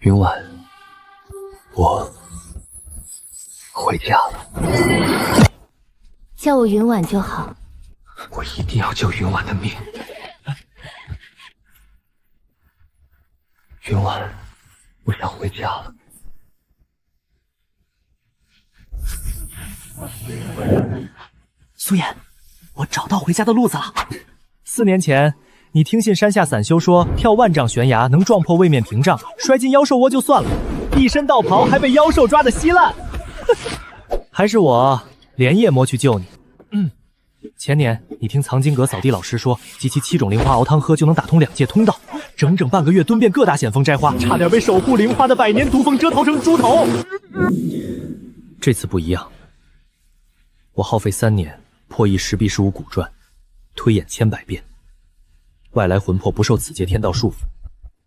云婉，我回家了。叫我云婉就好。我一定要救云婉的命。云婉，我想回家了。苏妍，我找到回家的路子了。4年前，你听信山下散修说，跳万丈悬崖能撞破位面屏障，摔进妖兽窝就算了，一身道袍还被妖兽抓得稀烂。还是我连夜摸去救你。前年你听藏经阁扫地老师说，集齐7种灵花熬汤喝就能打通2界通道，整整半个月蹲遍各大险峰摘花，差点被守护灵花的百年毒蜂蛰头成猪头。这次不一样，我耗费3年破译石壁15古传，推演千百遍，外来魂魄不受此界天道束缚，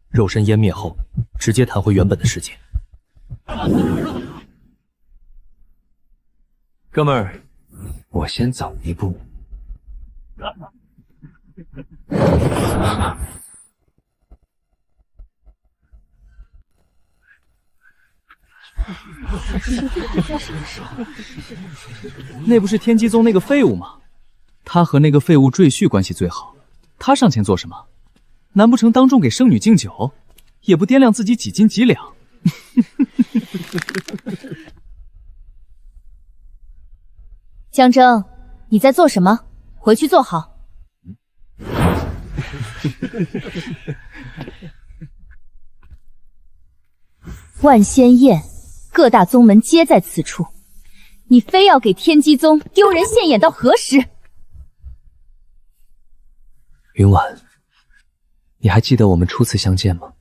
肉身湮灭后直接弹回原本的世界。哥们儿，我先走一步。那不是天机宗那个废物吗？他和那个废物赘婿关系最好，他上前做什么？难不成当众给圣女敬酒？也不掂量自己几斤几两？江征，你在做什么？回去坐好。万仙宴，各大宗门皆在此处，你非要给天机宗丢人现眼到何时？云婉，你还记得我们初次相见吗？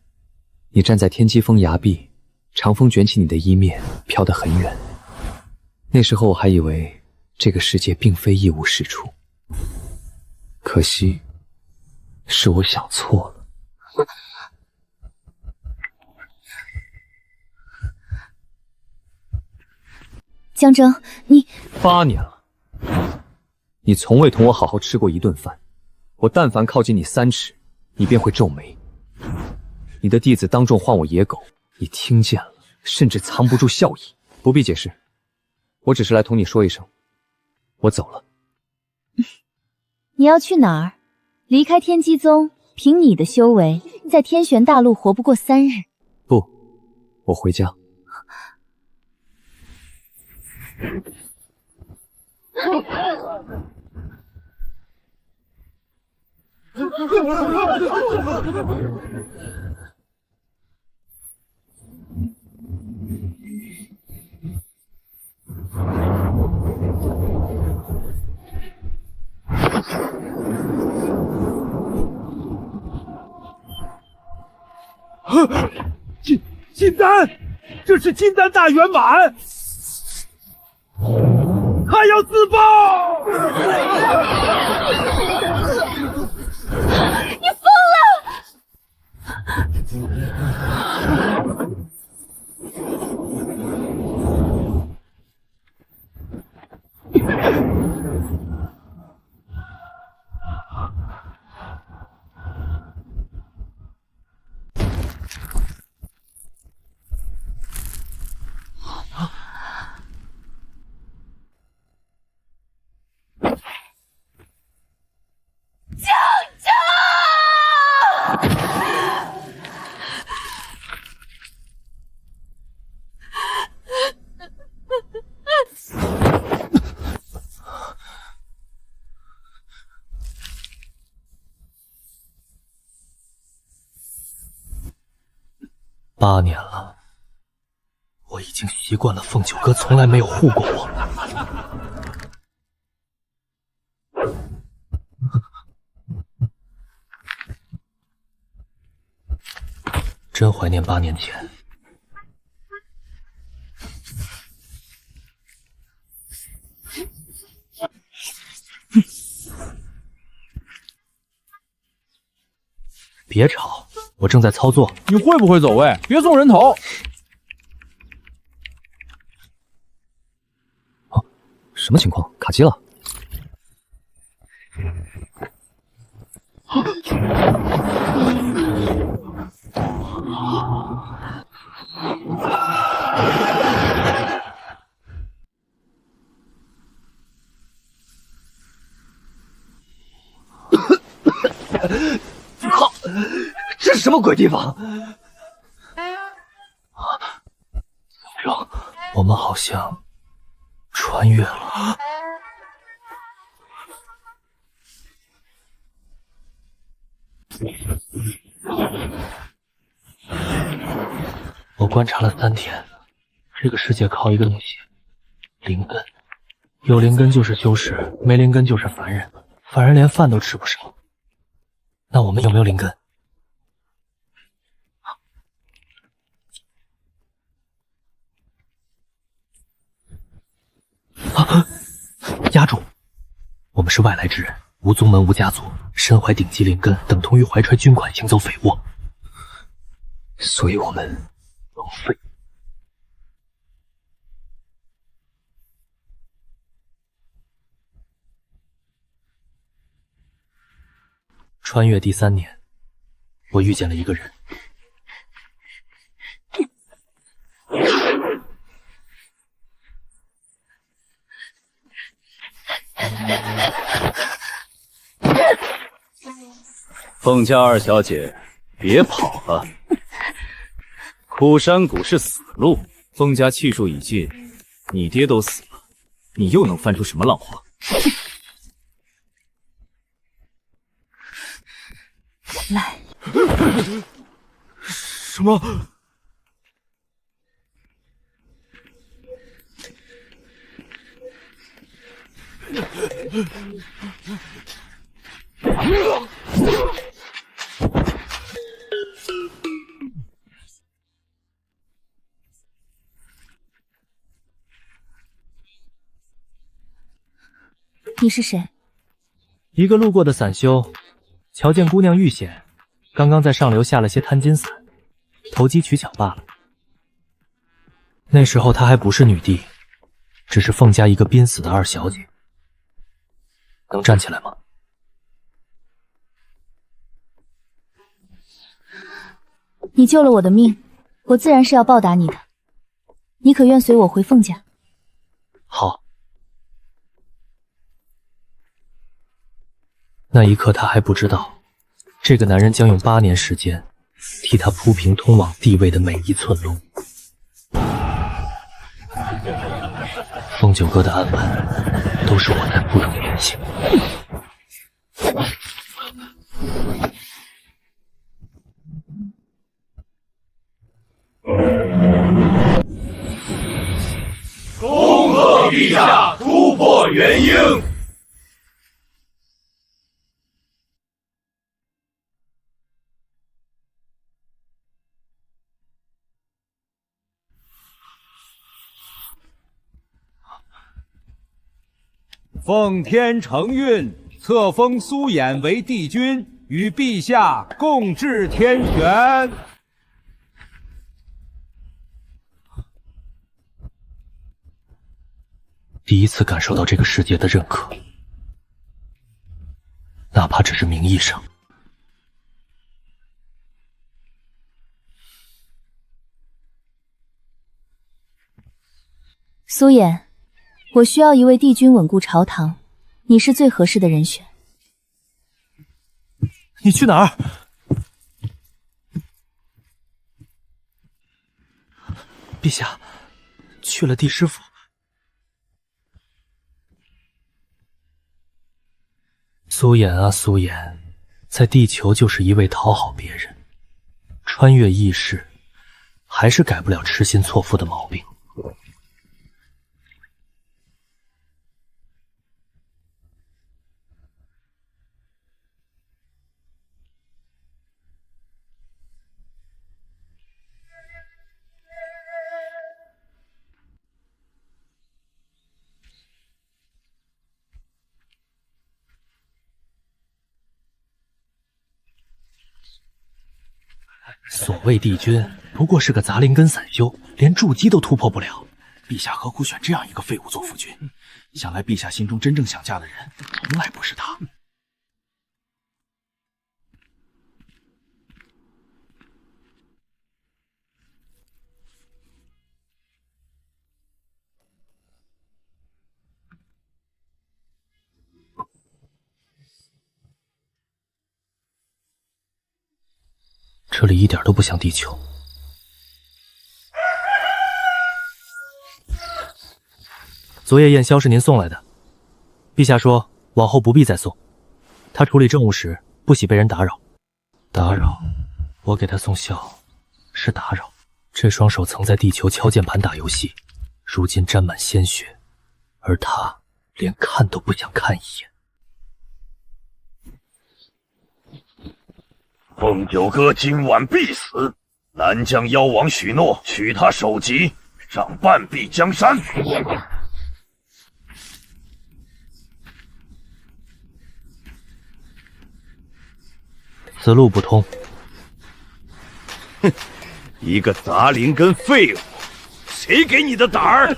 你站在天机峰崖壁，长风卷起你的衣面，飘得很远。那时候我还以为这个世界并非一无是处，可惜是我想错了。江征，你8年了，你从未同我好好吃过一顿饭。我但凡靠近你3尺，你便会皱眉。你的弟子当众唤我野狗，你听见了，甚至藏不住笑意。不必解释，我只是来同你说一声，我走了。你要去哪儿？离开天机宗，凭你的修为，在天玄大陆活不过3日。不，我回家。金丹，这是金丹大圆满，他要自爆！你疯了！8年了，我已经习惯了凤九哥从来没有护过我。真怀念8年前。别吵，我正在操作。你会不会走位？别送人头！哦，什么情况？卡机了？什么鬼地方？我们好像穿越了。我观察了3天，这个世界靠一个东西——灵根。有灵根就是修士，没灵根就是凡人。凡人连饭都吃不上。那我们有没有灵根？压住！我们是外来之人，无宗门无家族，身怀顶级灵根，等同于怀揣军款行走匪窝，所以我们能废。穿越第3年，我遇见了一个人。凤家二小姐，别跑了！枯山谷是死路，凤家气数已尽，你爹都死了，你又能翻出什么浪花？来，什么？你是谁？一个路过的散修，瞧见姑娘遇险，刚刚在上流下了些贪金散，投机取巧罢了。那时候她还不是女帝，只是凤家一个濒死的二小姐。能站起来吗？你救了我的命，我自然是要报答你的。你可愿随我回凤家？好。那一刻，她还不知道，这个男人将用8年时间，替她铺平通往地位的每一寸路。凤九哥的安稳，都是我在负重前行。恭贺陛下突破元婴！奉天承运，册封苏衍为帝君，与陛下共治天权。第一次感受到这个世界的认可，哪怕只是名义上。苏衍，我需要一位帝君稳固朝堂，你是最合适的人选。你去哪儿？陛下，去了帝师府。苏衍啊苏衍，在地球就是一味讨好别人，穿越异世，还是改不了痴心错付的毛病。所谓帝君，不过是个杂灵根散修，连筑基都突破不了。陛下何苦选这样一个废物做辅君？想来陛下心中真正想嫁的人，从来不是他。这里一点都不像地球。昨夜燕宵是您送来的，陛下说往后不必再送。他处理政务时不喜被人打扰。打扰？我给他送笑是打扰？这双手曾在地球敲键盘打游戏，如今沾满鲜血，而他连看都不想看一眼。凤九哥今晚必死，南疆妖王许诺取他首级，赏半壁江山。此路不通。哼，一个杂灵跟废物，谁给你的胆儿？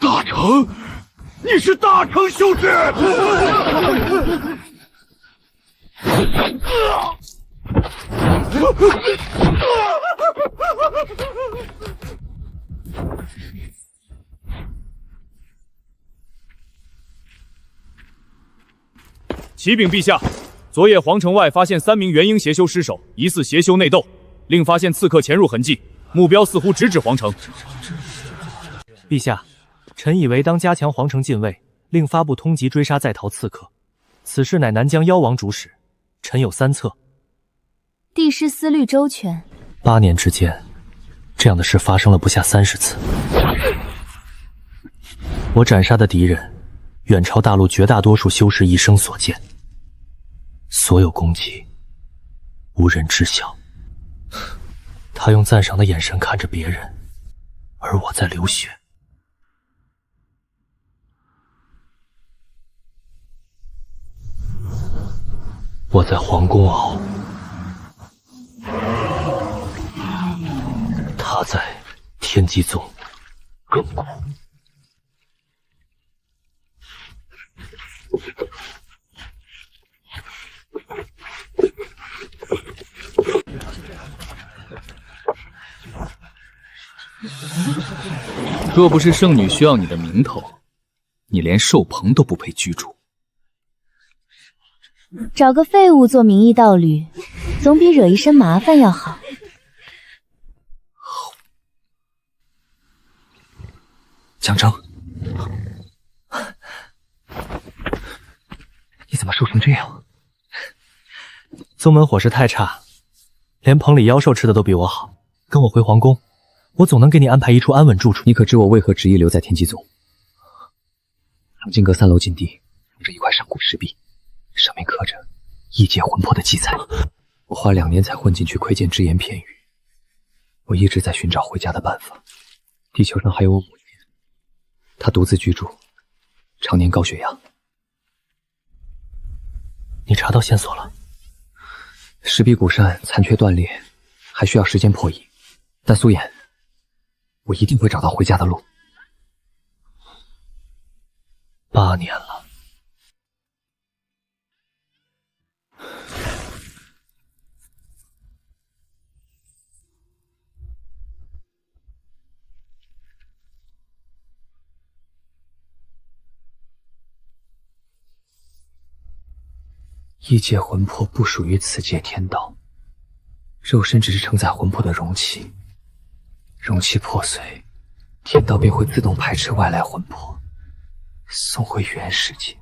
大成，你是大成修士！启禀陛下，昨夜皇城外发现3名元婴邪修尸首，疑似邪修内斗，另发现刺客潜入痕迹，目标似乎直指皇城。陛下，臣以为当加强皇城禁卫，另发布通缉追杀在逃刺客。此事乃南疆妖王主使，臣有3策。帝师思虑周全。8年之间，这样的事发生了不下30次。我斩杀的敌人，远超大陆绝大多数修士一生所见。所有攻击，无人知晓。他用赞赏的眼神看着别人，而我在流血。我在皇宫熬，他在天机宗更苦。若不是圣女需要你的名头，你连寿棚都不配居住。找个废物做名义道侣，总比惹一身麻烦要好。江征，你怎么瘦成这样？宗门伙食太差，连棚里妖兽吃的都比我好。跟我回皇宫，我总能给你安排一处安稳住处。你可知我为何执意留在天机宗？藏经阁3楼禁地放着一块上古石壁，上面刻着异界魂魄的记载。我花2年才混进去，窥见只言片语。我一直在寻找回家的办法。地球上还有我母亲，她独自居住，常年高血压。你查到线索了？石壁古扇残缺断裂，还需要时间破译。但苏颜，我一定会找到回家的路。8年了。异界魂魄不属于此界天道，肉身只是承载魂魄的容器，容器破碎，天道便会自动排斥外来魂魄，送回原世界。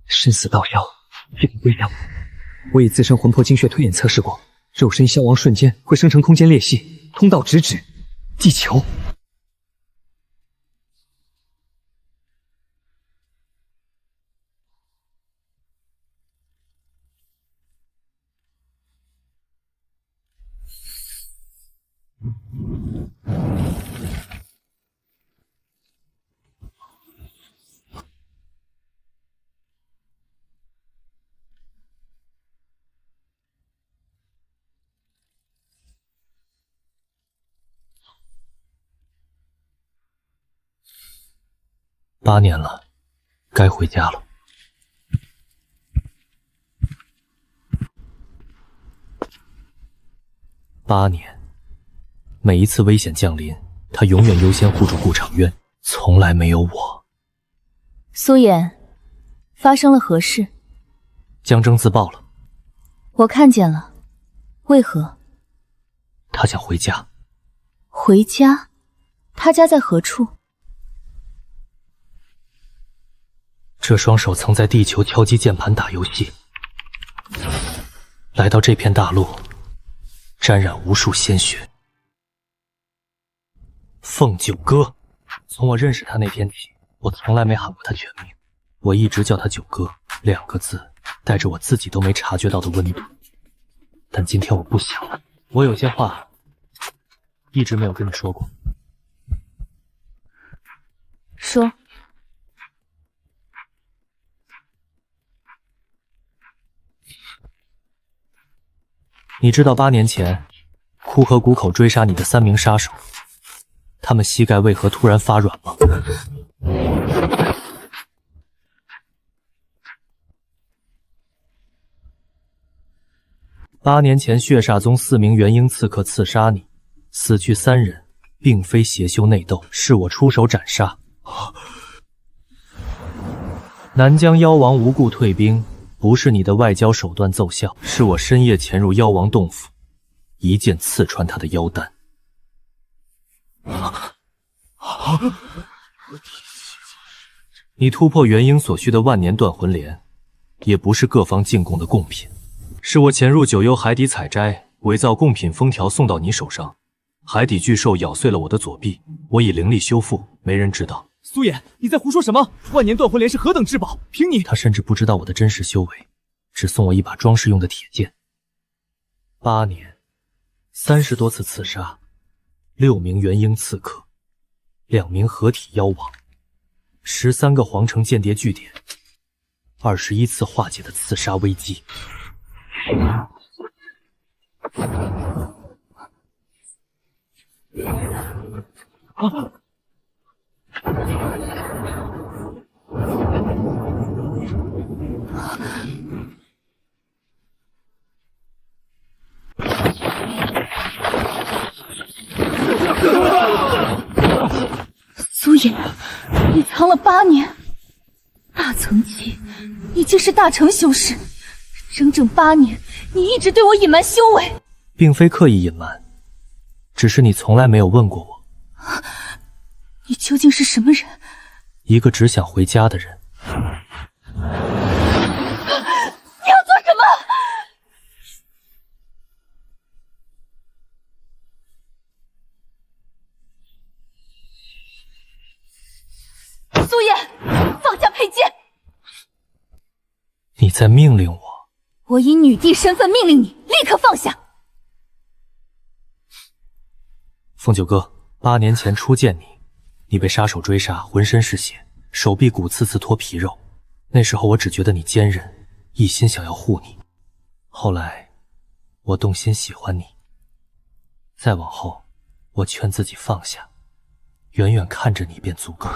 生死道消，这个归向我。我以自身魂魄精血推演测试过，肉身消亡瞬间会生成空间裂隙，通道直指地球。8年了，该回家了。8年，每一次危险降临，他永远优先护住顾长渊，从来没有我。苏颜，发生了何事？江征自爆了，我看见了。为何？他想回家。回家？他家在何处？这双手曾在地球敲击键盘打游戏，来到这片大陆，沾染无数鲜血。凤九哥，从我认识他那天起，我从来没喊过他全名，我一直叫他九哥2个字，带着我自己都没察觉到的温度。但今天我不想了，我有些话一直没有跟你说过。说。你知道8年前枯河谷口追杀你的3名杀手，他们膝盖为何突然发软吗？8年前血煞宗4名元婴刺客刺杀你，死去3人，并非邪修内斗，是我出手斩杀。南疆妖王无故退兵，不是你的外交手段奏效，是我深夜潜入妖王洞府，一剑刺穿他的腰丹。你突破元婴所需的万年断魂莲，也不是各方进贡的贡品，是我潜入九幽海底采摘，伪造贡品封条送到你手上。海底巨兽咬碎了我的左臂，我以灵力修复，没人知道。苏颜，你在胡说什么？万年断魂莲是何等至宝，凭你……他甚至不知道我的真实修为，只送我一把装饰用的铁剑。8年，30多次刺杀，6名元婴刺客，2名合体妖王，13个皇城间谍据点，21次化解的刺杀危机。苏颜，你藏了8年，大层级已经是大成修士，整整8年，你一直对我隐瞒修为，并非刻意隐瞒，只是你从来没有问过我。你究竟是什么人？一个只想回家的人。你要做什么？苏颜，放下佩剑！你在命令我？我以女帝身份命令你，立刻放下！凤九哥，8年前初见你，你被杀手追杀，浑身是血，手臂骨次次脱皮肉。那时候我只觉得你坚韧，一心想要护你。后来，我动心喜欢你。再往后，我劝自己放下，远远看着你便足够。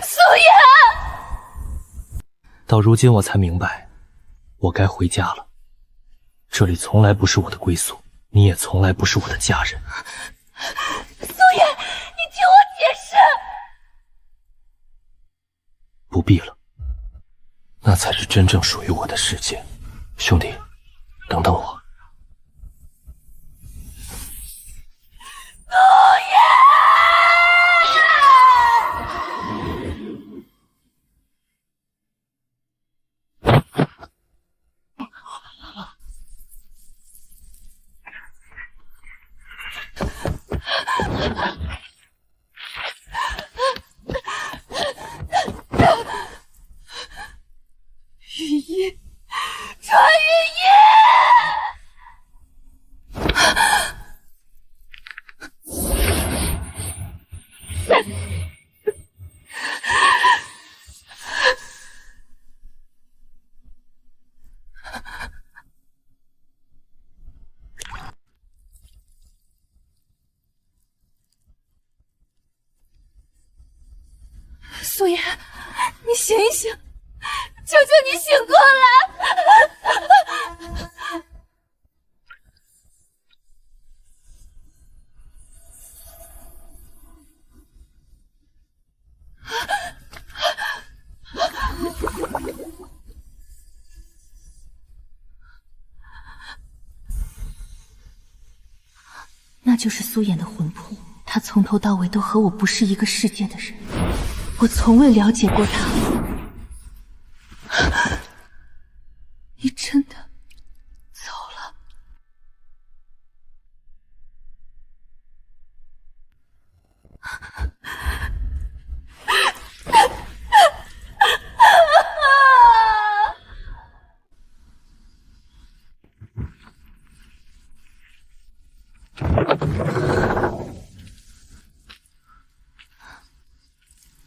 苏颜，到如今我才明白，我该回家了。这里从来不是我的归宿，你也从来不是我的家人。苏颜，你听我解释。不必了，那才是真正属于我的世界。兄弟，等等我。羽翼，传羽翼！苏颜，你醒一醒！求求你醒过来！就是苏衍的魂魄，他从头到尾都和我不是一个世界的人，我从未了解过他。你真的走了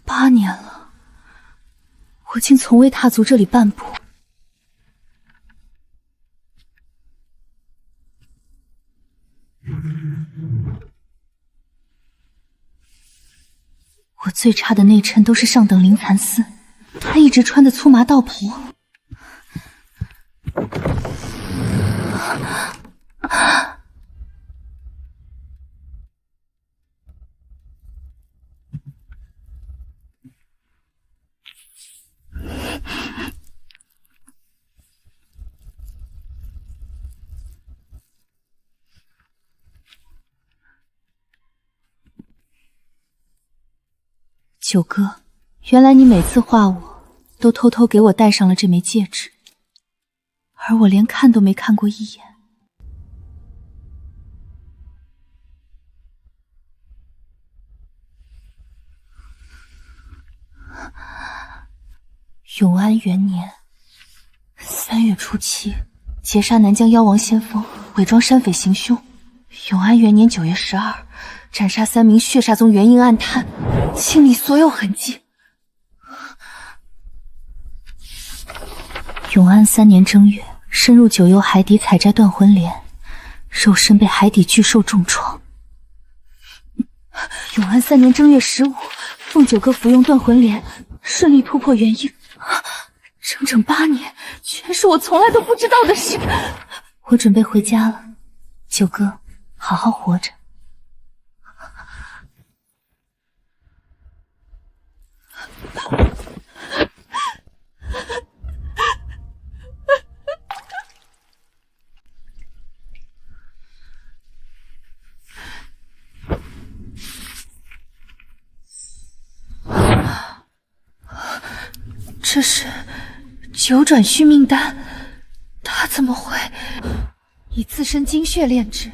？8年了，我竟从未踏足这里半步。我最差的内衬都是上等灵蚕丝，他一直穿的粗麻道袍。九哥，原来你每次画我，都偷偷给我戴上了这枚戒指，而我连看都没看过一眼。永安元年3月初7，劫杀南疆妖王先锋，伪装山匪行凶。永安元年9月12，斩杀3名血煞宗元婴暗探，清理所有痕迹。永安3年正月，深入九幽海底采摘断魂莲，肉身被海底巨兽重创。永安3年正月15，奉九哥服用断魂莲，顺利突破元婴。整整8年，全是我从来都不知道的事。我准备回家了，九哥，好好活着。这是九转续命丹，他怎么会以自身精血炼制？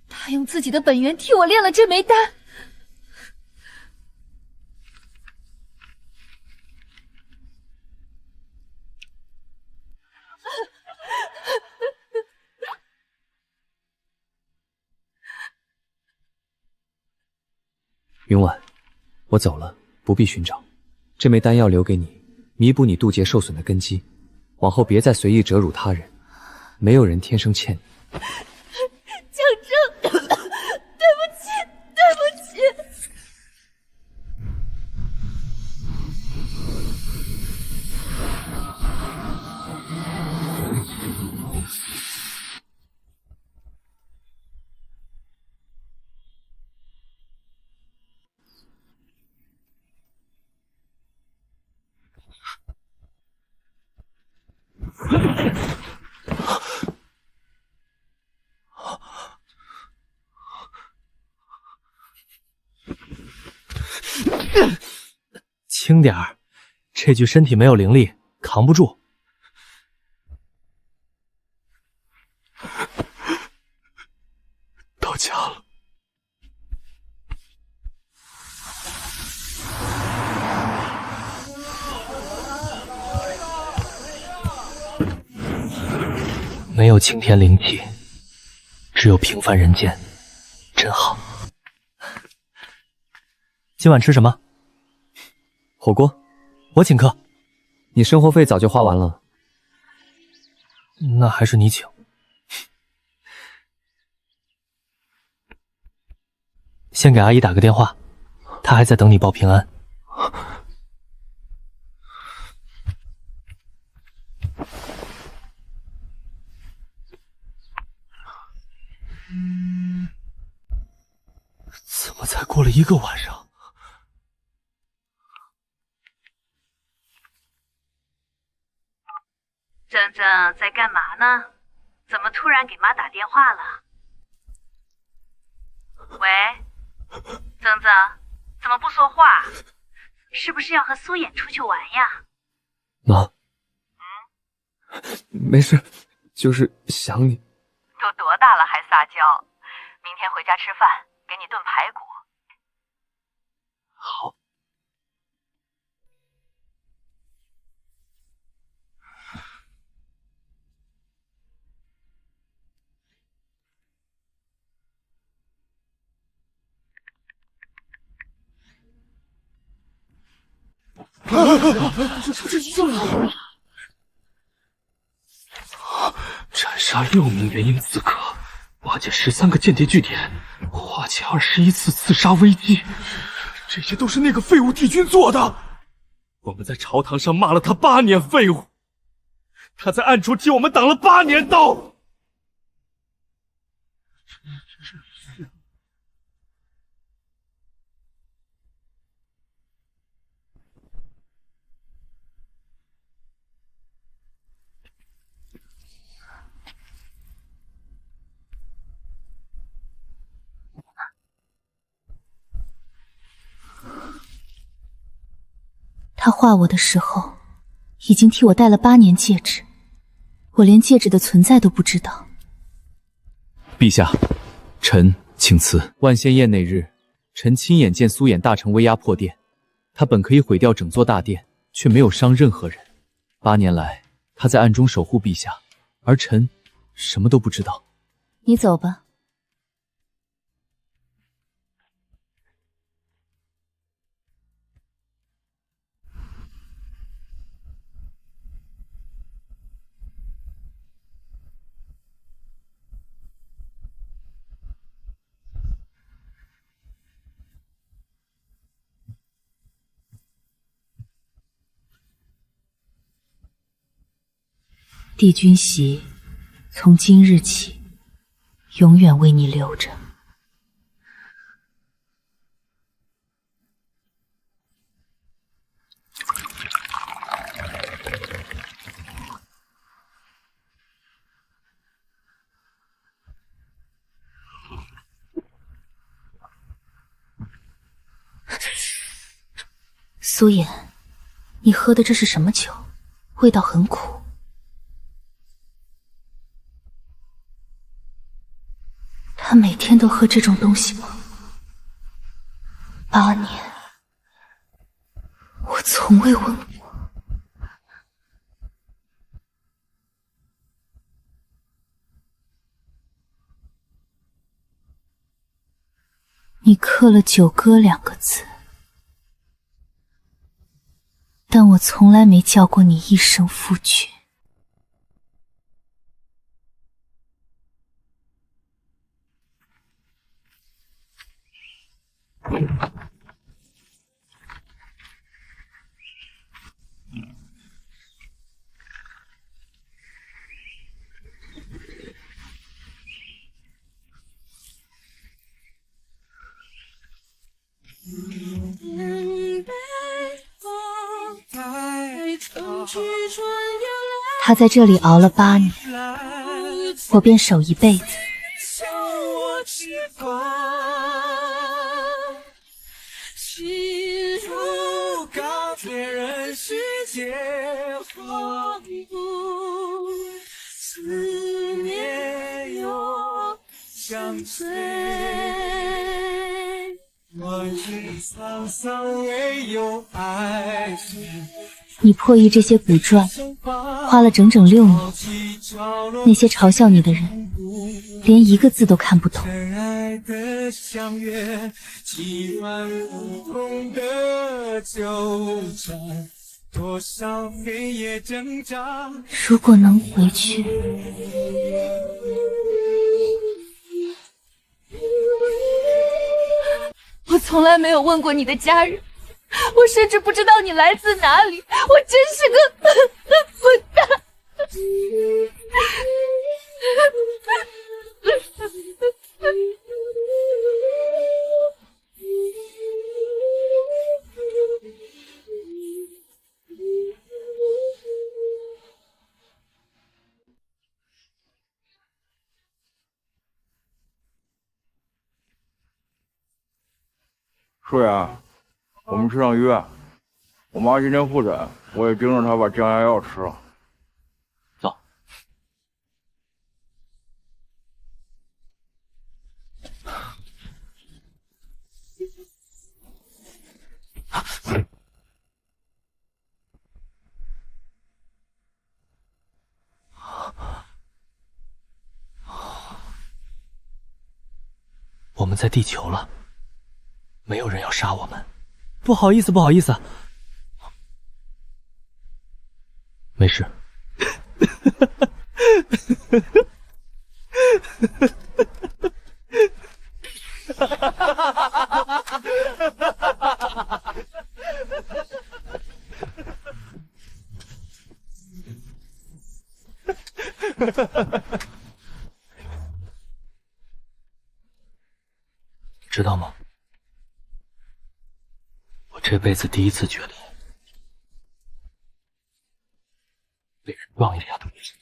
他用自己的本源替我炼了这枚丹。云婉，我走了，不必寻找。这枚丹药留给你，弥补你渡劫受损的根基。往后别再随意折辱他人，没有人天生欠你。江正，对不起，对不起。轻点儿，这具身体没有灵力，扛不住。到家了。没有青天灵气，只有平凡人间，真好。今晚吃什么？火锅，我请客。你生活费早就花完了。那还是你请。先给阿姨打个电话，她还在等你报平安。怎么才过了1个晚上？正正在干嘛呢？怎么突然给妈打电话了？喂，曾曾，怎么不说话？是不是要和苏衍出去玩呀？妈，没事，就是想你。都多大了还撒娇？明天回家吃饭，给你炖排骨。好。斩杀6名元婴刺客，瓦解13个间谍据点，化解21次刺杀危机，这些都是那个废物帝君做的。我们在朝堂上骂了他8年废物，他在暗处替我们挡了8年刀。他画我的时候，已经替我戴了8年戒指，我连戒指的存在都不知道。陛下，臣请辞。万仙宴那日，臣亲眼见苏衍大成威压破殿，他本可以毁掉整座大殿，却没有伤任何人。8年来，他在暗中守护陛下，而臣什么都不知道。你走吧。帝君玺，从今日起，永远为你留着。苏衍，你喝的这是什么酒？味道很苦。他每天都喝这种东西吗？8年，我从未问过。你刻了九歌2个字，但我从来没叫过你一声夫君。他在这里熬了8年，我便守一辈子。你破译这些古传，花了整整6年。那些嘲笑你的人，连一个字都看不懂。如果能回去，我从来没有问过你的家人，我甚至不知道你来自哪里，我真是个混蛋！舒言，我们吃上医院。我妈今天复诊，我也盯着她把降压药吃了。走。我们在地球了，没有人要杀我们。不好意思，不好意思。没事。知道吗？我这辈子第一次觉得被人撞一下都不行。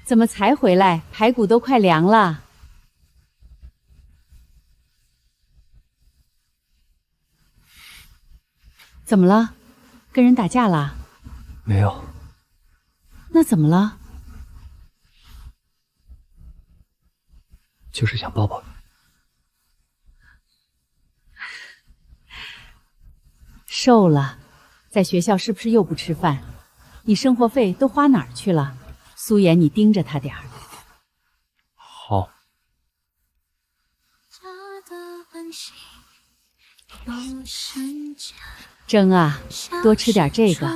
怎么才回来？排骨都快凉了。怎么了？跟人打架了？没有。那怎么了？就是想抱抱你。瘦了，在学校是不是又不吃饭？你生活费都花哪儿去了？苏妍，你盯着他点儿。好。真啊，多吃点这个。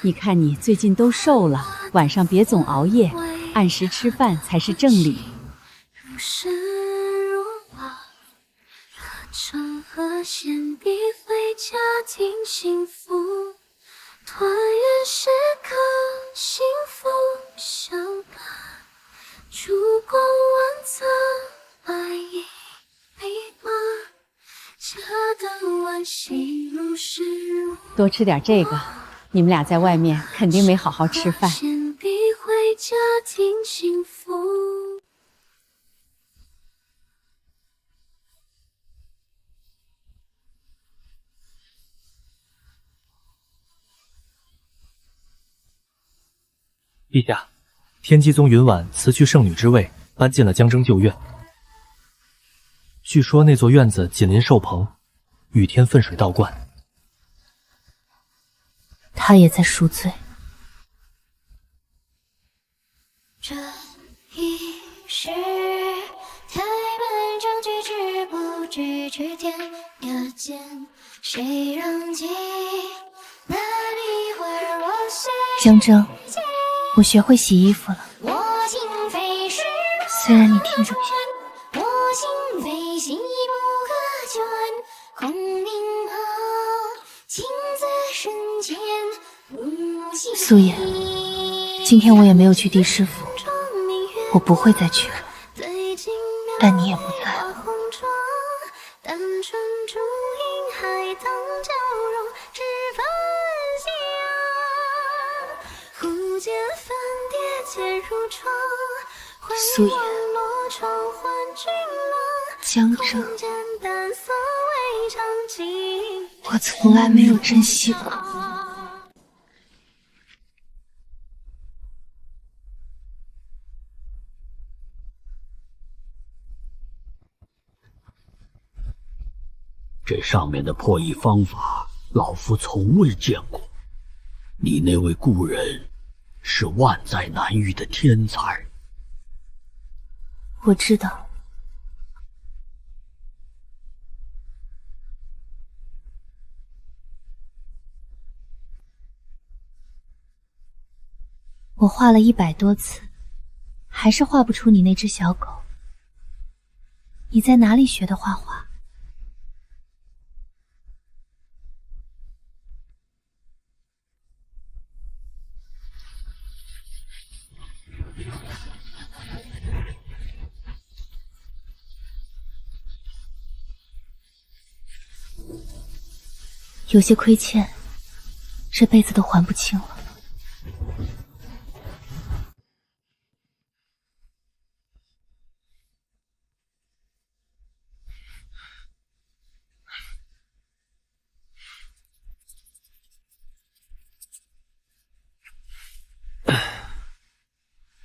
你看你最近都瘦了，晚上别总熬夜，按时吃饭才是正理。和弦笔绘家庭幸福，团圆时刻幸福相伴，烛光晚餐爱意弥漫，家的温馨如是如。多吃点这个，你们俩在外面肯定没好好吃饭。和弦笔绘家庭幸福。陛下，天机宗云婉辞去圣女之位，搬进了江征旧院。据说那座院子紧邻寿棚，雨天粪水倒灌。他也在赎罪。这一世太漫长，举止不知指点呀间，谁让记那里会让我心。江征，我学会洗衣服了。虽然你听着像。我心非洗不可卷，空明后情在瞬间。苏妍，今天我也没有去帝师府，我不会再去了。但你也不在了。单纯烛影海棠交融，只分享。忽见粉蝶潜入窗，苏妍，江征，我从来没有珍惜过。这上面的破译方法，老夫从未见过。你那位故人是万载难遇的天才。我知道。我画了100多次，还是画不出你那只小狗。你在哪里学的画画？有些亏欠，这辈子都还不清了。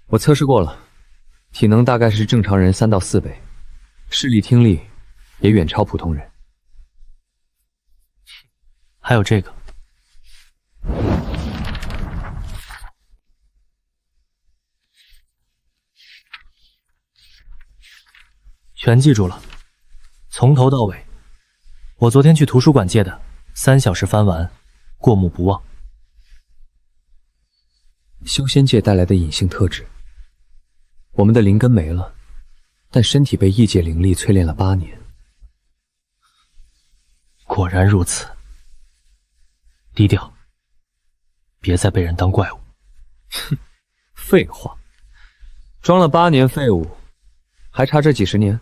我测试过了，体能大概是正常人3到4倍，视力、听力也远超普通人。还有这个，全记住了，从头到尾。我昨天去图书馆借的，3小时翻完，过目不忘。修仙界带来的隐性特质。我们的灵根没了，但身体被异界灵力淬炼了8年。果然如此。低调，别再被人当怪物。哼，废话，装了8年废物，还差这几十年？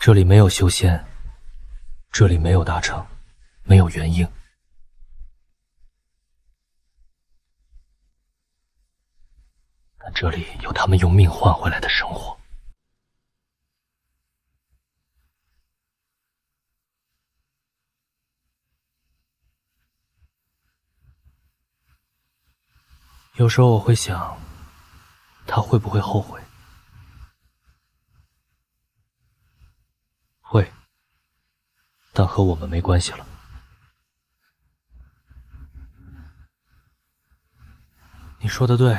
这里没有修仙，这里没有大成，没有元婴。但这里有他们用命换回来的生活。有时候我会想，他会不会后悔？会，但和我们没关系了。你说的对，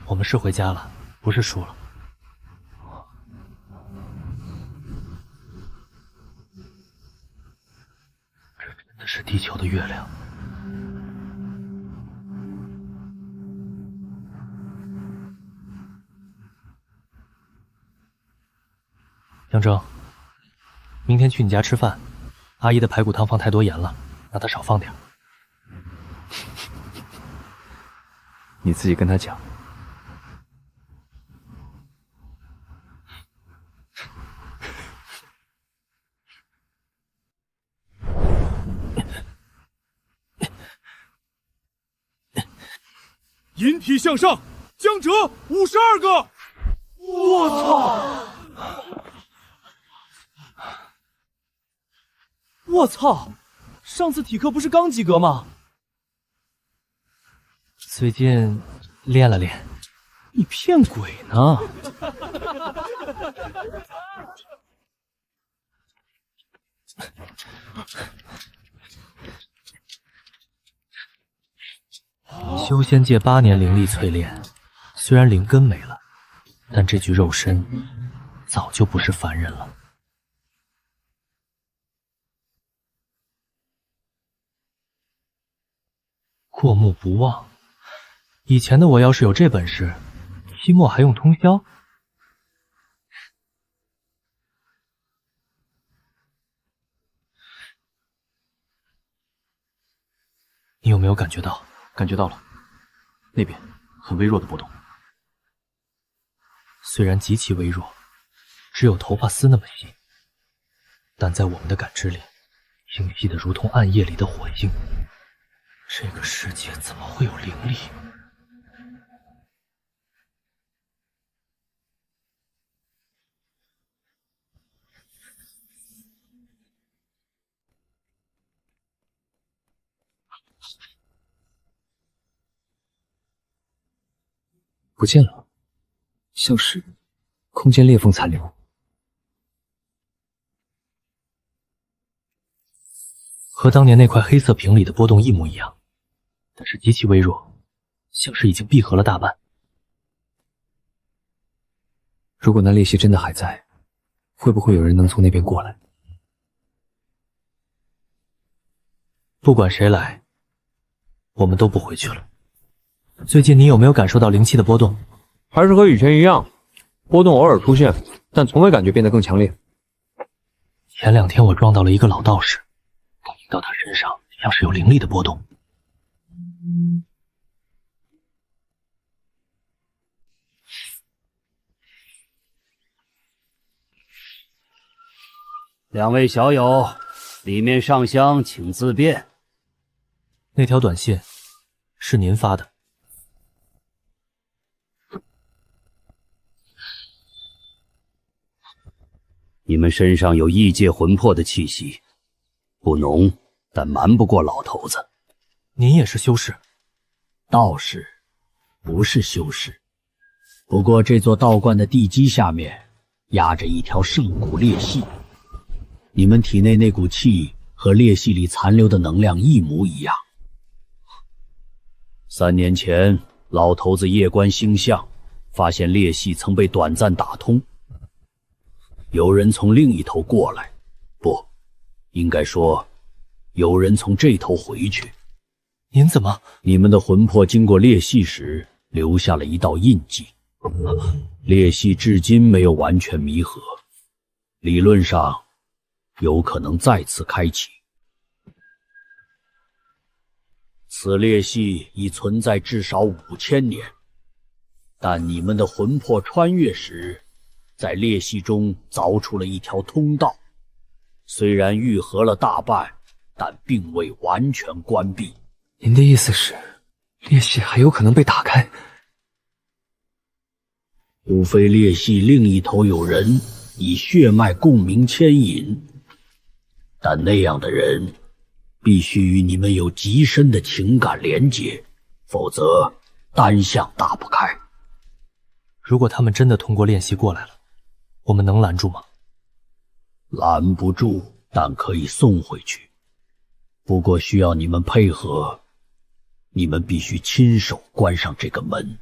我们是回家了，不是输了。这真的是地球的月亮。杨正，明天去你家吃饭，阿姨的排骨汤放太多盐了，让她少放点。你自己跟他讲。引体向上，江折52个。我操！我操！上次体课不是刚及格吗？最近练了练。你骗鬼呢！修仙界8年灵力淬炼，虽然灵根没了，但这具肉身早就不是凡人了。过目不忘，以前的我要是有这本事，期末还用通宵？你有没有感觉到？感觉到了，那边很微弱的波动，虽然极其微弱，只有头发丝那么细，但在我们的感知里，清晰的如同暗夜里的火星。这个世界怎么会有灵力？不见了，像是空间裂缝残留。和当年那块黑色瓶里的波动一模一样，但是极其微弱，像是已经闭合了大半。如果那裂隙真的还在，会不会有人能从那边过来？不管谁来，我们都不回去了。最近你有没有感受到灵气的波动？还是和以前一样，波动偶尔出现，但从未感觉变得更强烈。前2天我撞到了一个老道士，感应到他身上像是有灵力的波动。两位小友，里面上香，请自便。那条短信是您发的。你们身上有异界魂魄的气息，不浓，但瞒不过老头子。您也是修士？道士，不是修士。不过这座道观的地基下面压着一条圣骨裂隙，你们体内那股气和裂隙里残留的能量一模一样。3年前，老头子夜观星象，发现裂隙曾被短暂打通。有人从另一头过来，不，应该说，有人从这头回去。您怎么？你们的魂魄经过裂隙时，留下了一道印记。裂隙至今没有完全弥合，理论上，有可能再次开启。此裂隙已存在至少5000年，但你们的魂魄穿越时，在裂隙中凿出了一条通道，虽然愈合了大半，但并未完全关闭。您的意思是，裂隙还有可能被打开？除非裂隙另一头有人以血脉共鸣牵引，但那样的人必须与你们有极深的情感连结，否则单向打不开。如果他们真的通过练习过来了，我们能拦住吗？拦不住，但可以送回去。不过需要你们配合，你们必须亲手关上这个门。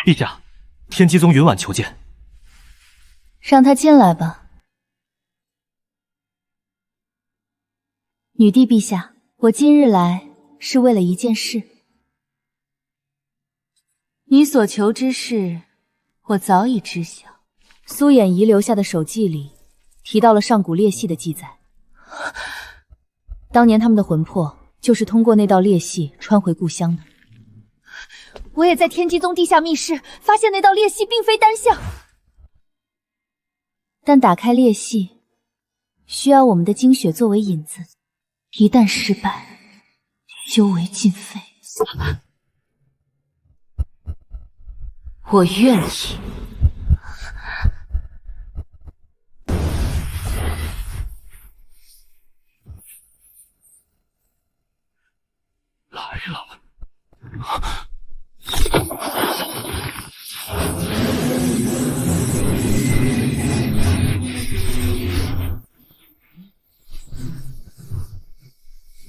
陛下，天机宗云婉求见。让他进来吧。女帝陛下，我今日来是为了一件事。你所求之事，我早已知晓。苏衍遗留下的手记里提到了上古裂隙的记载，当年他们的魂魄就是通过那道裂隙穿回故乡的。我也在天机宗地下密室发现那道裂隙并非单向，但打开裂隙需要我们的精血作为引子，一旦失败，修为尽废。我愿意。来了。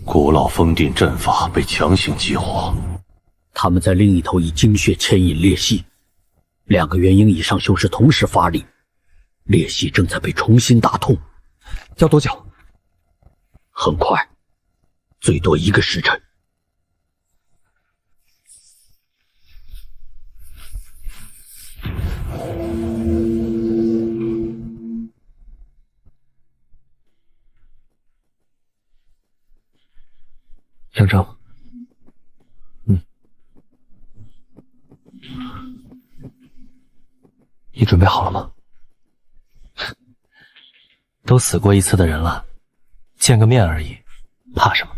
古老封印阵法被强行激活，他们在另一头以精血牵引裂隙，2个元婴以上修士同时发力，裂隙正在被重新打通。要多久？很快，最多1个时辰。杨正，你准备好了吗？都死过一次的人了，见个面而已，怕什么？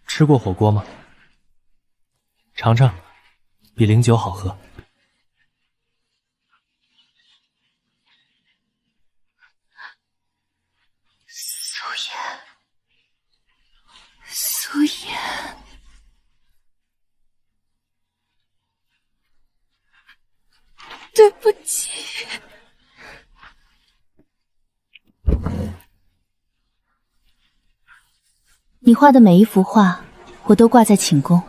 吃过火锅吗？尝尝，比灵酒好喝。苏衍，对不起。你画的每一幅画，我都挂在寝宫，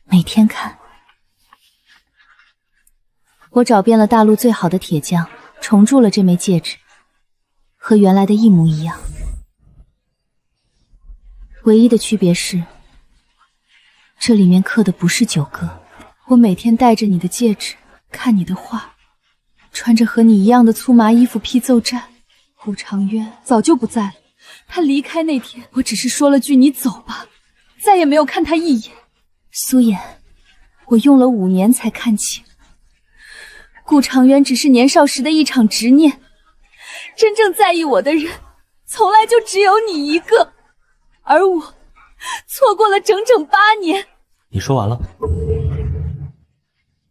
每天看。我找遍了大陆最好的铁匠，重铸了这枚戒指，和原来的一模一样。唯一的区别是，这里面刻的不是九哥。我每天戴着你的戒指，看你的画，穿着和你一样的粗麻衣服批奏战。顾长渊早就不在了，他离开那天，我只是说了句“你走吧”，再也没有看他一眼。苏颜，我用了5年才看清，顾长渊只是年少时的一场执念，真正在意我的人，从来就只有你一个，而我错过了整整8年。你说完了？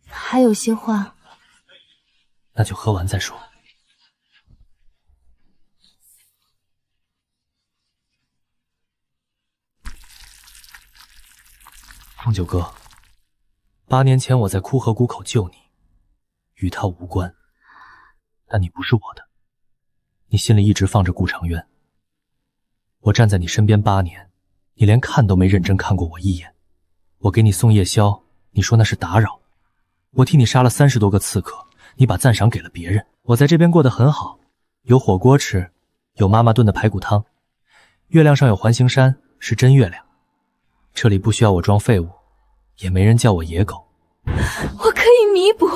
还有些话，那就喝完再说。凤九哥，8年前我在枯河谷口救你，与他无关，但你不是我的，你心里一直放着顾长渊。我站在你身边8年，你连看都没认真看过我一眼。我给你送夜宵，你说那是打扰。我替你杀了30多个刺客，你把赞赏给了别人。我在这边过得很好，有火锅吃，有妈妈炖的排骨汤，月亮上有环形山，是真月亮。这里不需要我装废物，也没人叫我野狗。我可以弥补。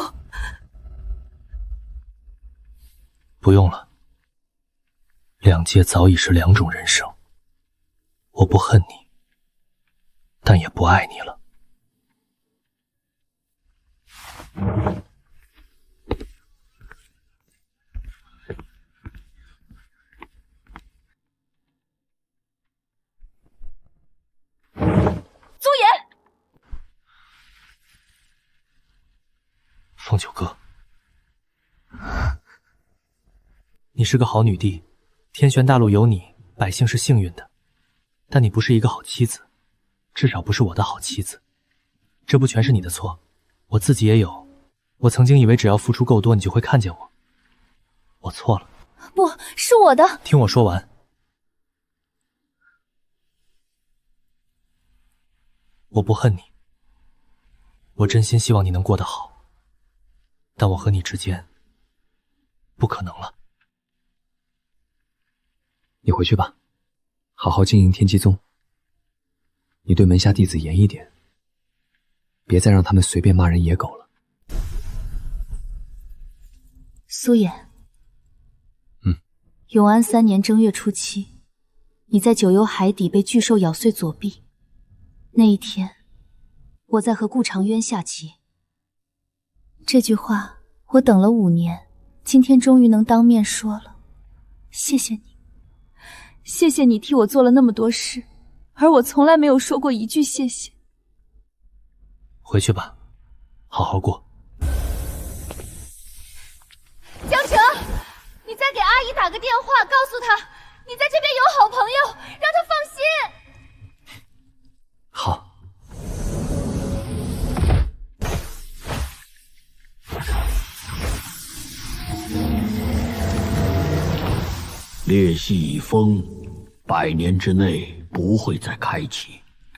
不用了，两界早已是2种人生。我不恨你，但也不爱你了。苏颜，凤九哥，你是个好女帝，天玄大陆有你，百姓是幸运的。但你不是一个好妻子，至少不是我的好妻子。这不全是你的错，我自己也有。我曾经以为只要付出够多，你就会看见我。我错了。不是我的。听我说完。我不恨你，我真心希望你能过得好，但我和你之间不可能了。你回去吧，好好经营天机宗。你对门下弟子严一点，别再让他们随便骂人野狗了。苏颜，永安3年正月初7，你在九幽海底被巨兽咬碎左臂。那一天，我在和顾长渊下棋。这句话我等了5年，今天终于能当面说了。谢谢你，谢谢你替我做了那么多事，而我从来没有说过一句谢谢。回去吧，好好过。江澄，你再给阿姨打个电话，告诉她你在这边有好朋友，让她放心。好。裂隙已封，100年之内不会再开启。